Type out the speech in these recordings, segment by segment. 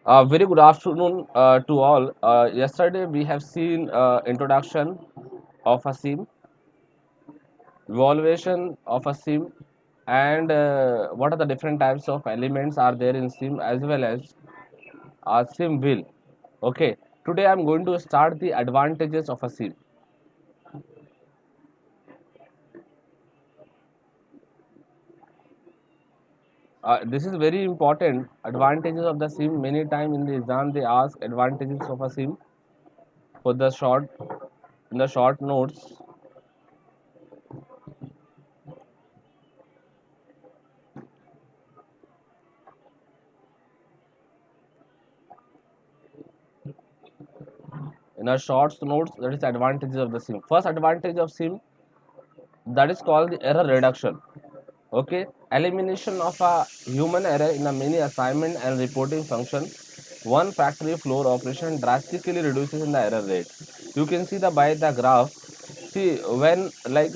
Very good afternoon to all. Yesterday we have seen introduction of a SIM, evaluation of a SIM, and what are the different types of elements are there in SIM as well as a SIM will. Okay, today I'm going to start the advantages of a SIM. This is very important. Advantages of the SIM. Many times in the exam they ask advantages of a SIM for the short in the short notes. In a short notes, that is advantages of the SIM. First advantage of SIM, that is called the error reduction. Okay, elimination of a human error in a many assignment and reporting function. One factory floor operation drastically reduces in the error rate. You can see the by the graph. See when like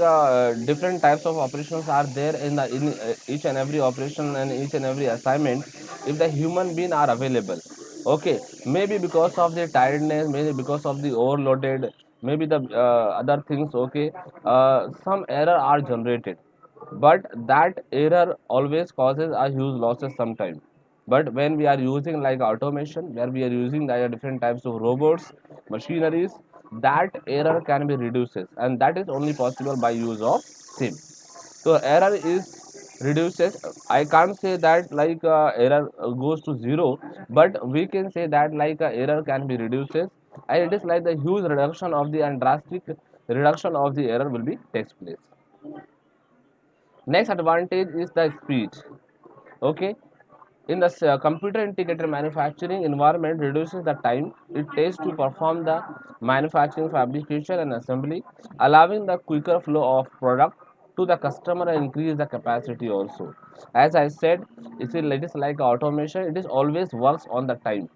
different types of operations are there in the in each and every operation and each and every assignment. If the human being are available, okay, maybe because of the tiredness, maybe because of the overloaded, maybe the other things. Okay, some error are generated, but that error always causes a huge losses sometime. But when we are using like automation, where we are using like different types of robots, machineries, that error can be reduces, and that is only possible by use of sim. So error is reduces. I can't say that like error goes to zero, but we can say that like error can be reduces, and it is like the huge reduction of the and drastic reduction of the error will be takes place. Next advantage is the speed. Okay, in the computer integrated manufacturing environment reduces the time it takes to perform the manufacturing, fabrication and assembly, allowing the quicker flow of product to the customer and increase the capacity also. As I said, it is like automation, it is always works on the time.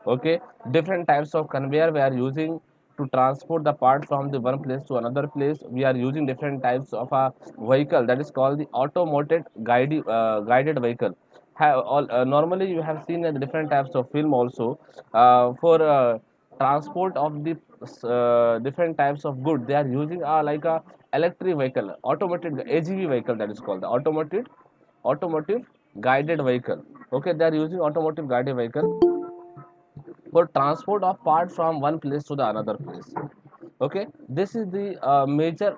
Okay, different types of conveyor we are using to transport the part from the one place to another place. We are using different types of a vehicle that is called the automated guided vehicle. Normally you have seen different types of film also for transport of the different types of good. They are using like a electric vehicle, automated AGV vehicle, that is called the automotive guided vehicle. Okay, they are using automotive guided vehicle for transport of part from one place to the another place. Okay, this is the major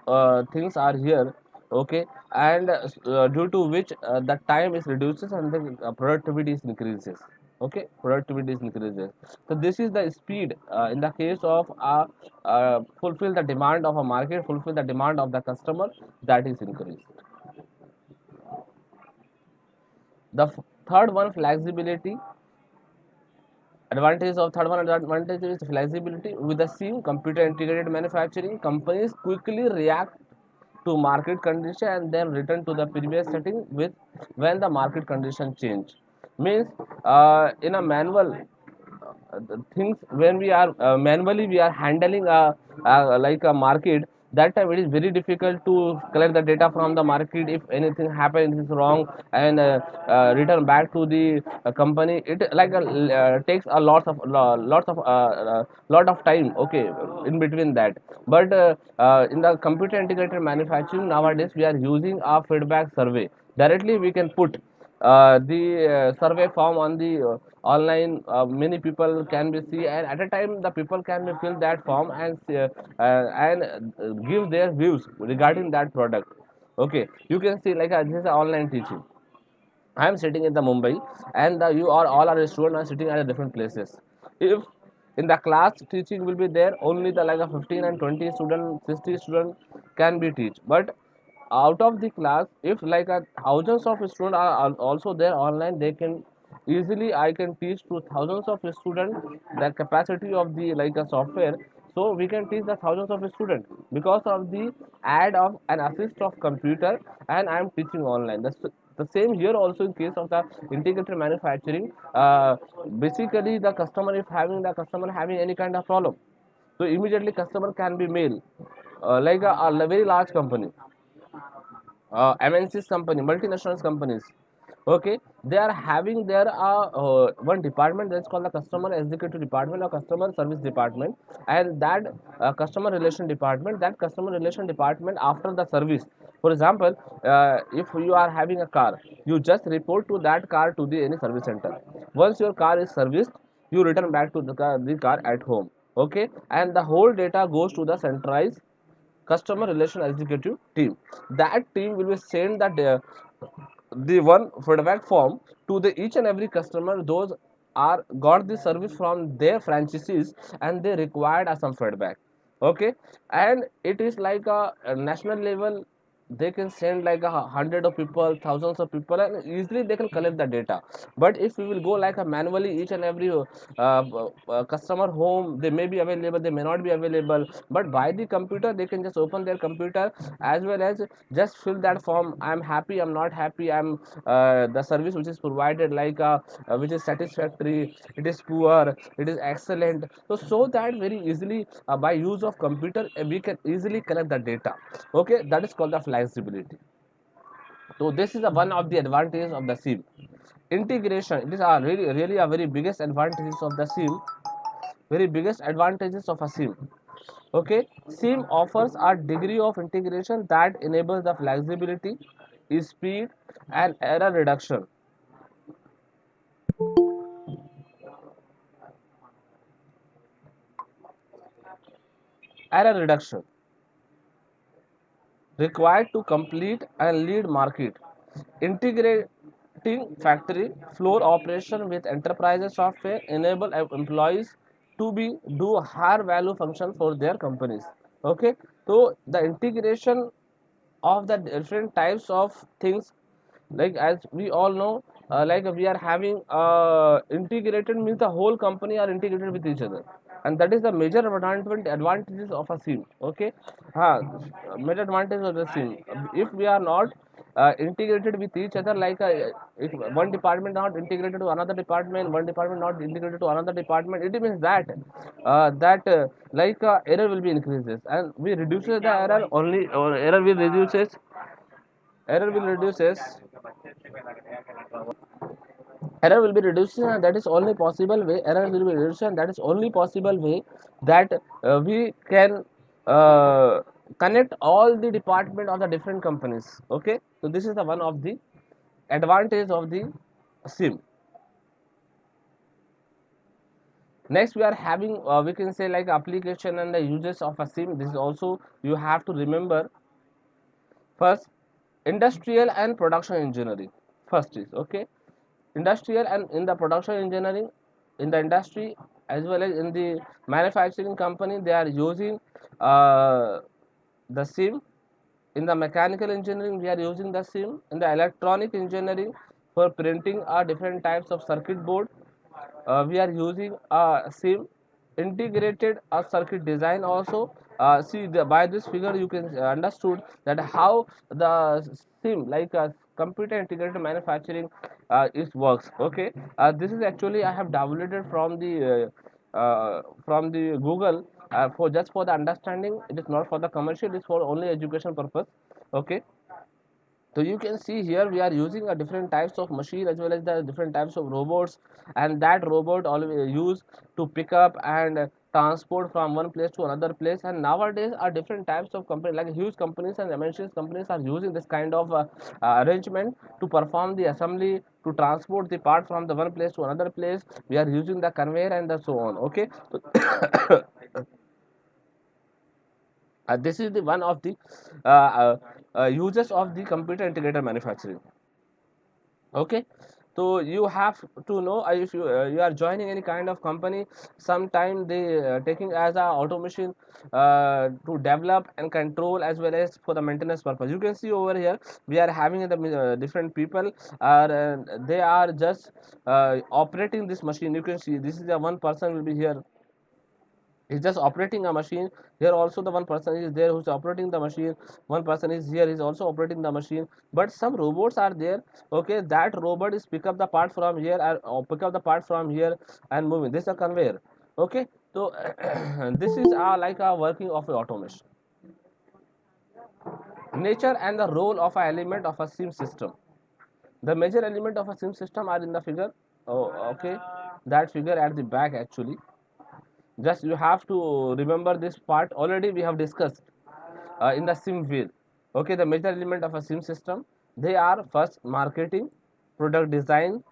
things are here. Okay, and due to which the time is reduces and the productivity is increases. Okay, productivity is increases. So this is the speed in the case of fulfill the demand of a market, fulfill the demand of the customer, that is increased. The third one, flexibility. Advantage of third one advantage is flexibility. With the same computer integrated manufacturing, companies quickly react to market condition and then return to the previous setting with when the market condition change. Means in a manual the things when we are manually we are handling like a market, that time it is very difficult to collect the data from the market. If anything happens is wrong and return back to the company, it like takes a lot of time. Okay, in between that. But in the computer integrated manufacturing nowadays we are using a feedback survey. Directly we can put the survey form on the online. Many people can be see, and at a time the people can be fill that form and give their views regarding that product. Okay, you can see like this is online teaching. I am sitting in the Mumbai, and you are all are students are sitting at different places. If in the class teaching will be there, only the like a 15 and 20 student, 60 student can be teach. But out of the class, if like a thousands of students are also there online, they can easily I can teach to thousands of students the capacity of the like a software. So we can teach the thousands of students because of the add of an assist of computer, and I am teaching online. The same here also in case of the integrated manufacturing. Basically, the customer having any kind of problem, so immediately customer can be mail like a very large company, MNCs company, multinational companies. Okay, they are having their one department that's called the customer executive department or customer service department, and that customer relation department, that customer relation department after the service. For example, if you are having a car, you just report to that car to the any service center. Once your car is serviced, you return back to the car at home. Okay, and the whole data goes to the centralized customer relation executive team. That team will be send the one feedback form to the each and every customer those are got the service from their franchisees, and they required some feedback. Okay, and it is like a national level. They can send like a hundred of people, thousands of people, and easily they can collect the data. But if we will go like a manually each and every customer home, they may be available, they may not be available, but by the computer they can just open their computer, as well as just fill that form. I'm happy, I'm not happy, I'm the service which is provided like which is satisfactory, it is poor, it is excellent. So that very easily by use of computer we can easily collect the data. Okay, that is called the flexibility. So this is one of the advantages of the SIM integration. It is a really a very biggest advantages of the SIM, very biggest advantages of a SIM. Okay, SIM offers a degree of integration that enables the flexibility, speed, and error reduction. Error reduction required to complete and lead market. Integrating factory floor operation with enterprise software enable employees to be do higher value function for their companies. Okay, so the integration of the different types of things, like as we all know, like we are having integrated means the whole company are integrated with each other, and that is the major advantages of a SIM. Okay, major advantage of the SIM. If we are not integrated with each other, like if one department not integrated to another department, one department not integrated to another department, it means that error will be increases, and we reduces the error only, or error will reduces error will be reduced, and that is only possible way error will be reduced, and that is only possible way that we can uh, connect all the department of the different companies. Okay, so this is the one of the advantage of the SIM. Next we are having we can say like application and the uses of a SIM. This is also you have to remember. First, industrial and production engineering. First is okay, industrial and in the production engineering, in the industry as well as in the manufacturing company, they are using uh, the SIM. In the mechanical engineering we are using the SIM. In the electronic engineering, for printing are different types of circuit board, we are using a SIM. Integrated a circuit design also. See by this figure you can understood that how the SIM like computer integrated manufacturing is works. Okay, this is actually I have downloaded from the Google for just for the understanding. It is not for the commercial, it is for only education purpose. Okay, so you can see here we are using a different types of machine as well as the different types of robots, and that robot always used to pick up and transport from one place to another place. And nowadays are different types of company like huge companies and MNCs companies are using this kind of arrangement to perform the assembly, to transport the part from the one place to another place. We are using the conveyor and the so on. Okay, so this is the one of the uh, uh, uses of the computer integrated manufacturing. Okay, so you have to know if you are joining any kind of company, sometime they taking as a automation to develop and control as well as for the maintenance purpose. You can see over here we are having the different people are they are just operating this machine. You can see this is the one person will be here, he's just operating a machine. Here also the one person is there who's operating the machine, one person is here, is also operating the machine, but some robots are there. Okay, that robot is pick up the part from here or pick up the part from here and moving. This is a conveyor. Okay, so this is like a working of a automation. Nature and the role of an element of a SIM system. The major element of a sim system are in the figure. Oh, okay, that figure at the back actually. Just you have to remember this part. Already we have discussed in the sim wheel. Okay, the major element of a sim system, they are first marketing, product design.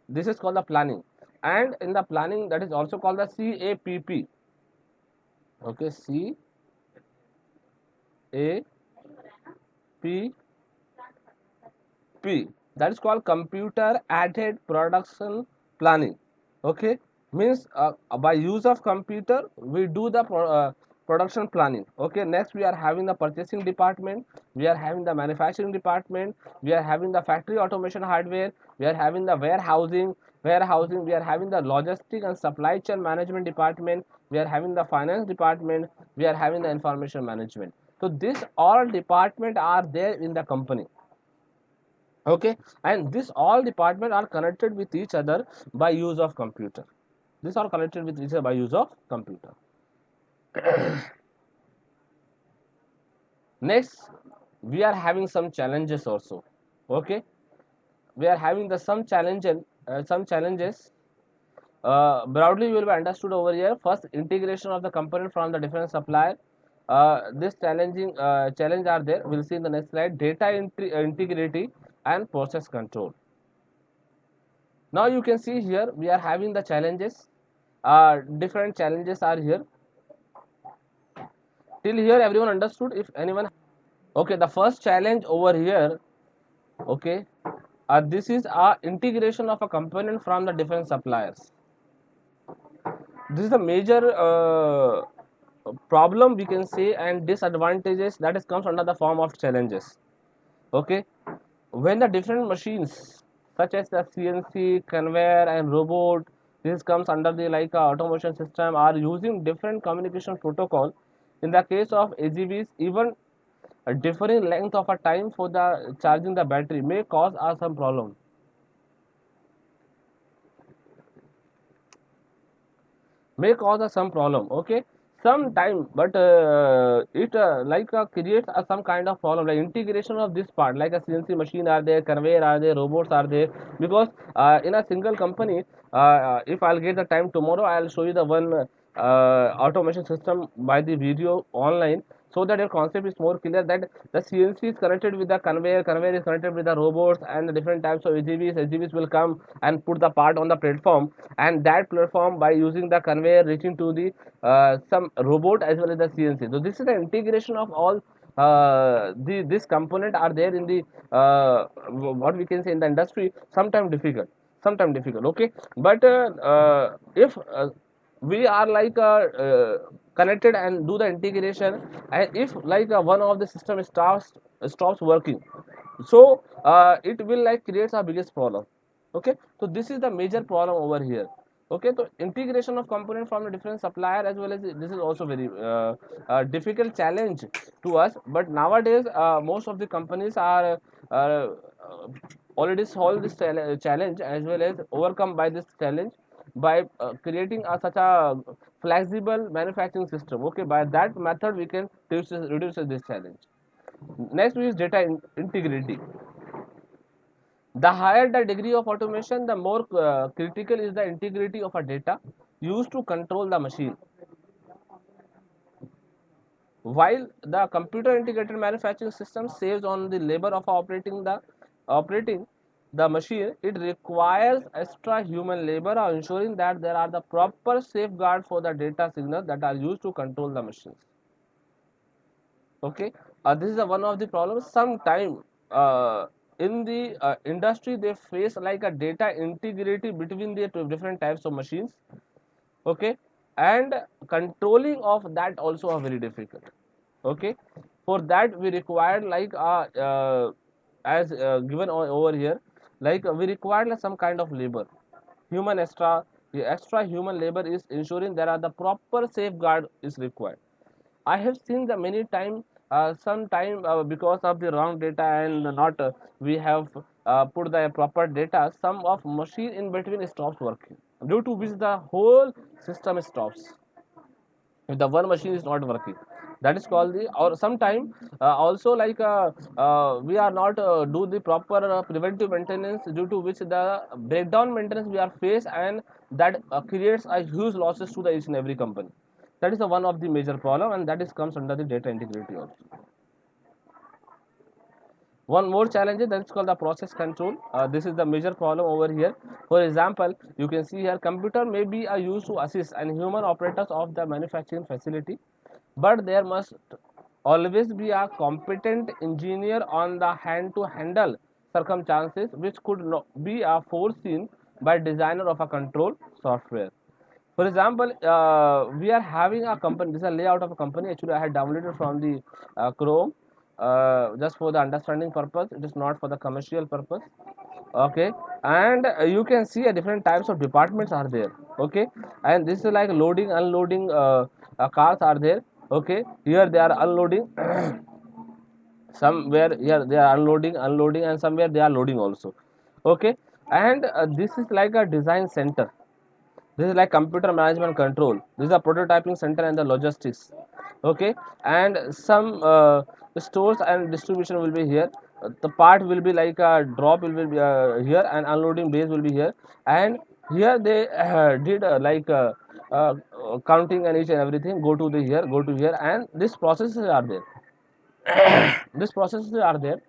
This is called the planning, and in the planning that is also called the CAPP. Okay, CAPP, that is called computer aided production planning. Okay, means by use of computer we do the production planning. Okay, next we are having the purchasing department, we are having the manufacturing department, we are having the factory automation hardware, we are having the warehousing, we are having the logistic and supply chain management department, we are having the finance department, we are having the information management. So this all department are there in the company. Okay, and this all department are connected with each other by use of computer. These are connected with each other by use of computer. Next, we are having some challenges also. Okay, we are having the some challenges. Broadly will be understood over here. First, integration of the component from the different supplier. This challenge are there. We'll see in the next slide. Data integrity and process control. Now you can see here we are having the challenges. Different challenges are here. Till here everyone understood? If anyone, okay, the first challenge over here, okay, this is integration of a component from the different suppliers. This is the major problem we can say, and disadvantages that is comes under the form of challenges. Okay, when the different machines such as the CNC, conveyor and robot, this comes under the like automation system, are using different communication protocol. In the case of AGVs, even a differing length of a time for the charging the battery may cause us some problem. May cause us some problem. Okay, some time, but it creates some kind of problem, like integration of this part, like a CNC machine are there, conveyor are there, robots are there. Because in a single company, if I'll get the time tomorrow, I'll show you the one automation system by the video online, so that your concept is more clear, that the CNC is connected with the conveyor, conveyor is connected with the robots and the different types of AGVs will come and put the part on the platform, and that platform by using the conveyor reaching to the some robot as well as the CNC. So this is the integration of all this component are there in the what we can say in the industry, sometimes difficult. Okay, but if we are connected and do the integration, and if one of the system stops working, so it will like creates our biggest problem. Okay, so this is the major problem over here. Okay, so integration of component from a different supplier as well as this is also very difficult challenge to us, but nowadays most of the companies are uh, already solved this challenge as well as overcome by this challenge by creating such a flexible manufacturing system. Okay, by that method we can reduce this challenge. Next is data integrity. The higher the degree of automation, the more critical is the integrity of a data used to control the machine. While the computer integrated manufacturing system saves on the labor of operating the machine, it requires extra human labor of ensuring that there are the proper safeguard for the data signals that are used to control the machines. Okay, this is one of the problems. Sometime in the industry they face like a data integrity between the two different types of machines. Okay, and controlling of that also are very difficult. Okay, for that we required as given over here, we required some kind of labor, human extra. The extra human labor is ensuring there are the proper safeguard is required. I have seen the many time, sometime because of the wrong data and not we have put the proper data, some of machine in between stops working, due to which the whole system stops if the one machine is not working. That is called the, or sometime also like we are not do the proper preventive maintenance, due to which the breakdown maintenance we are face, and that creates a huge losses to the each and every company. That is the one of the major problem, and that is comes under the data integrity also. One more challenge is that is called the process control. This is the major problem over here. For example, you can see here computer may be used to assist and human operators of the manufacturing facility, but there must always be a competent engineer on the hand to handle circumstances which could not be foreseen by designer of a control software. For example, we are having a company. This is a layout of a company. Actually, I had downloaded from the Chrome just for the understanding purpose. It is not for the commercial purpose. Okay, and you can see a different types of departments are there. Okay, and this is like loading, unloading cars are there. Okay, here they are unloading. Somewhere here they are unloading, and somewhere they are loading also. Okay, and this is like a design center. This is like computer management control. This is a prototyping center and the logistics. Okay, and some stores and distribution will be here. The part will be like a drop will be here, and unloading base will be here. And here they did counting and each and everything. Go to the here, go to here, and these processes are there. These processes are there.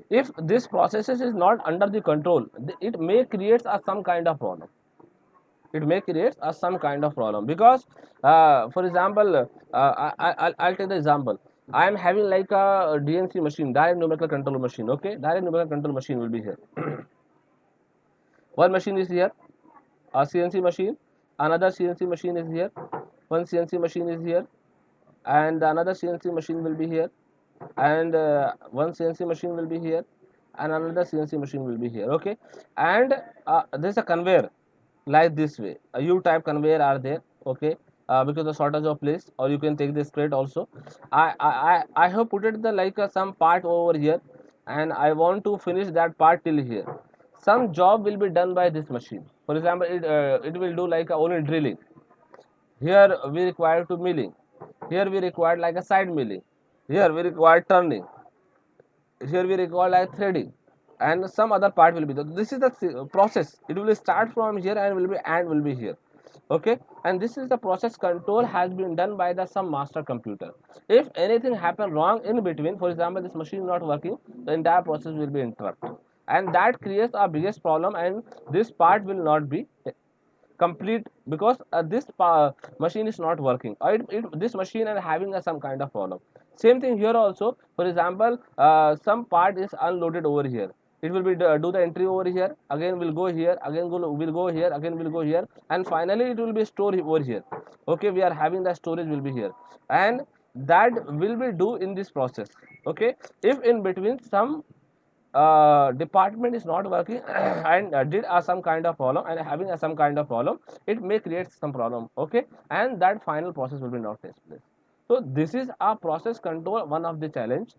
If this processes is not under the control, it may create some kind of problem. It may create some kind of problem, because for example, I'll take the example. I am having like a DNC machine, direct numerical control machine. Okay, direct numerical control machine will be here. One machine is here, a CNC machine. Another CNC machine is here. One CNC machine is here, and another CNC machine will be here, and one CNC machine will be here, and another CNC machine will be here. Okay, and there's a conveyor like this way. A U type conveyor are there. Okay, because of shortage of place, or you can take this crate also. I have put it the like some part over here, and I want to finish that part till here. Some job will be done by this machine. For example, it will do like only drilling. Here we require to milling. Here we require like a side milling. Here we require turning. Here we require like threading, and some other part will be there. This is the process. It will start from here and will be here. Okay, and this is the process control has been done by the some master computer. If anything happen wrong in between, for example, this machine is not working, the entire process will be interrupted, and that creates our biggest problem, and this part will not be complete, because this machine is not working, or this machine are having some kind of problem. Same thing here also. For example, some part is unloaded over here. It will be do the entry over here, again will go here, again will go here, again will go here, and finally it will be stored over here. Okay, we are having the storage will be here, and that will be do in this process. Okay, if in between some department is not working and did some kind of problem and having some kind of problem, it may create some problem. Okay, and that final process will be not take place. So this is a process control, one of the challenge,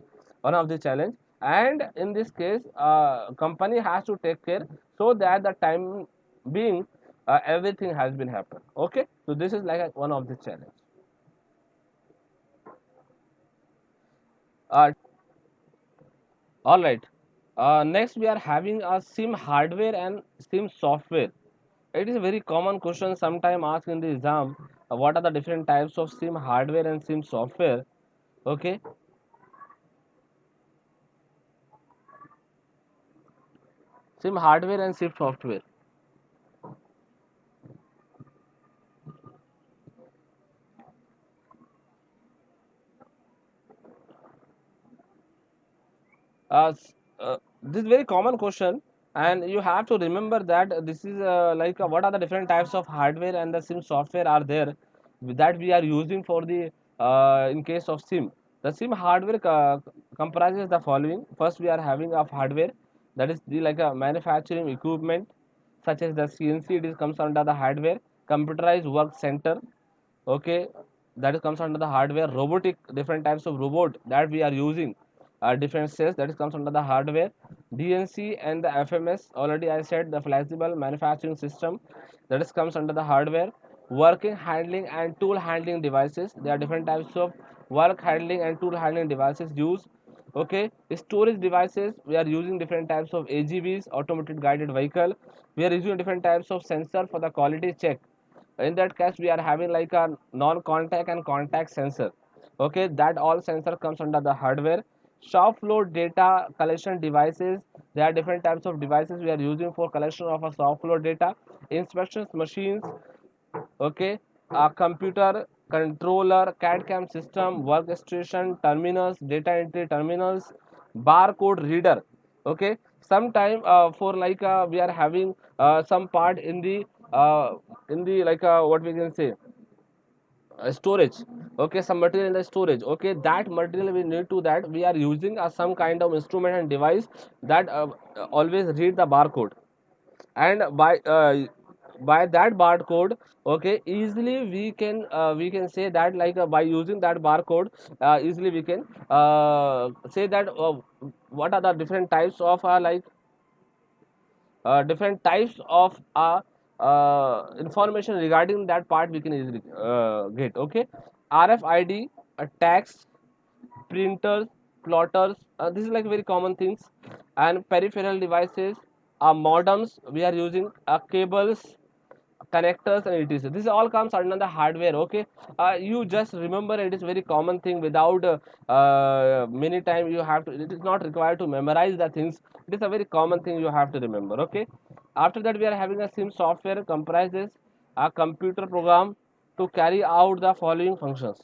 and in this case company has to take care, so that the time being everything has been happened. Okay, so this is like one of the challenge. uh, all right, next we are having a sim hardware and sim software. It is a very common question sometime asked in the exam. What are the different types of SIM hardware and SIM software? Okay, SIM hardware and SIM software. This is very common question, and you have to remember that this is what are the different types of hardware and the SIM software are there that we are using for the in case of SIM. The SIM hardware comprises the following. First, we are having of hardware, that is the like a manufacturing equipment such as the CNC. It is comes under the hardware. Computerized work center. Okay, that is comes under the hardware. Robotic, different types of robot that we are using, different cells, that is comes under the hardware. DNC and the FMS, already I said, the flexible manufacturing system, that is comes under the hardware. working handling and tool handling devices. There are different types of work handling and tool handling devices used. Okay, storage devices, we are using different types of AGVs, automated guided vehicle. We are using different types of sensor for the quality check. In that case we are having like a non-contact and contact sensor. Okay, that all sensor comes under the hardware. Shop floor data collection devices, there are different types of devices we are using for collection of a shop floor data. Inspections machines, okay, a computer controller, CAD CAM system, workstation terminals, data entry terminals, barcode reader. Okay, sometime for like we are having some part uh, in the like what we can say storage. Okay, some material in the storage. Okay, that material we need to that we are using some kind of instrument and device that always read the barcode. And by that barcode, okay, easily we can say that like by using that barcode, easily we can say that what are the different types of different types of information regarding that part we can easily get. Okay, RFID, tags, printers, plotters, this is like very common things. And peripheral devices, modems we are using, cables, connectors, and etc. This all comes under the hardware. Okay, you just remember it is very common thing without many time you have to, it is not required to memorize the things. It is a very common thing you have to remember. Okay, after that we are having a sim software comprises a computer program to carry out the following functions.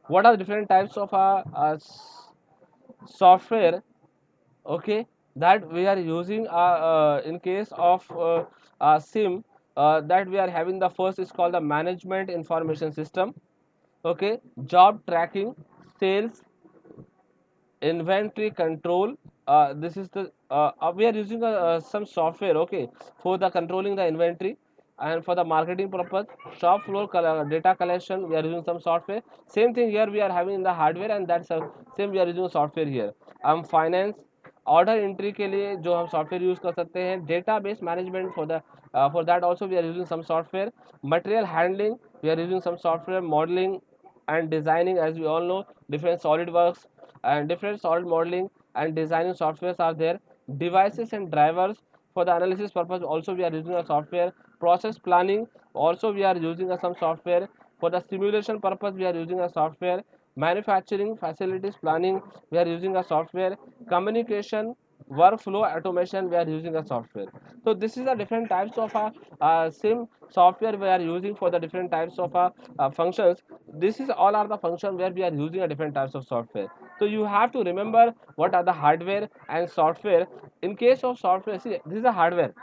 What are the different types of software, okay, that we are using in case of sim, that we are having? The first is called the management information system. Okay, job tracking, sales, inventory control. This is the we are using some software, okay, for the controlling the inventory. And for the marketing purpose, shop floor data collection, we are using some software. Same thing here we are having in the hardware, and that's same we are using software here. Finance, order entry के लिए जो हम software use कर सकते हैं. Database management for that also we are using some software. Material handling, we are using some software. Modeling and designing, as we all know, different SolidWorks and different solid modeling and designing softwares are there. Devices and drivers, for the analysis purpose also we are using a software. Process planning, also we are using some software. For the simulation purpose we are using a software. Manufacturing facilities planning, we are using a software. Communication, workflow automation, we are using a software. So this is the different types of sim software we are using for the different types of functions. This is all are the function where we are using a different types of software. So you have to remember what are the hardware and software. In case of software, see, this is a hardware,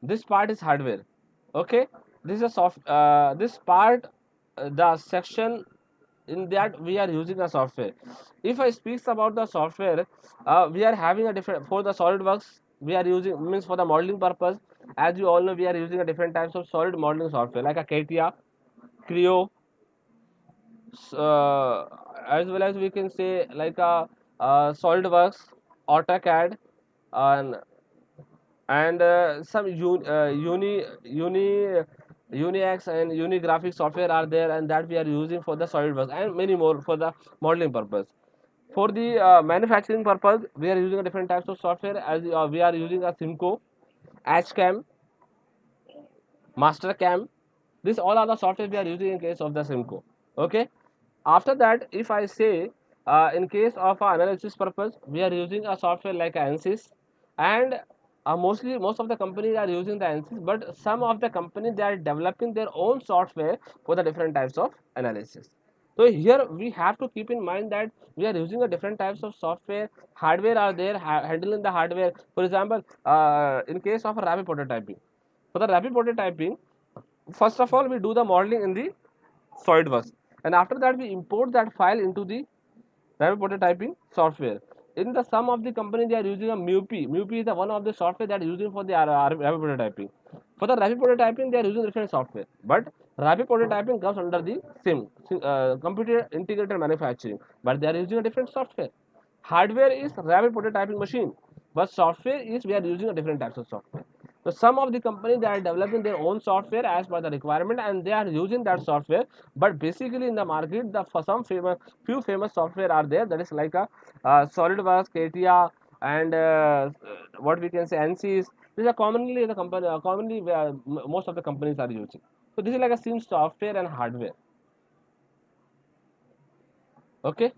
this part is hardware. Okay, this is a this part, the section in that we are using a software. If I speaks about the software, we are having a different, for the SolidWorks we are using, means for the modeling purpose, as you all know, we are using a different types of solid modeling software like a CATIA, Creo, as well as we can say like a SolidWorks, AutoCAD, and some Unix and Unigraphic software are there, and that we are using for the SolidWorks, and many more for the modeling purpose. For the manufacturing purpose, we are using a different types of software, as we are using a Simco, HCAM, Mastercam. This all are the software we are using in case of the Simco. Okay. After that, if I say in case of analysis purpose, we are using a software like ANSYS, and mostly most of the companies are using the ANSYS, but some of the companies they are developing their own software for the different types of analysis. So here we have to keep in mind that we are using a different types of software. Hardware are there, handling the hardware. For example, in case of a rapid prototyping, for the rapid prototyping, first of all we do the modeling in the SolidWorks, and after that we import that file into the rapid prototyping software. In the some of the company they are using a MUPI. MUPI is the one of the software that are using for the rapid prototyping. For the rapid prototyping they are using different software, but rapid prototyping comes under the same computer integrated manufacturing, but they are using a different software. Hardware is rapid prototyping machine. But software is we are using a different types of software. So some of the companies they are developing their own software as per the requirement and they are using that software. But basically in the market, the for some famous few famous software are there. That is like a SolidWorks, CATIA, and what we can say ANSYS. These are commonly the company commonly most of the companies are using. So this is like a same software and hardware. Okay.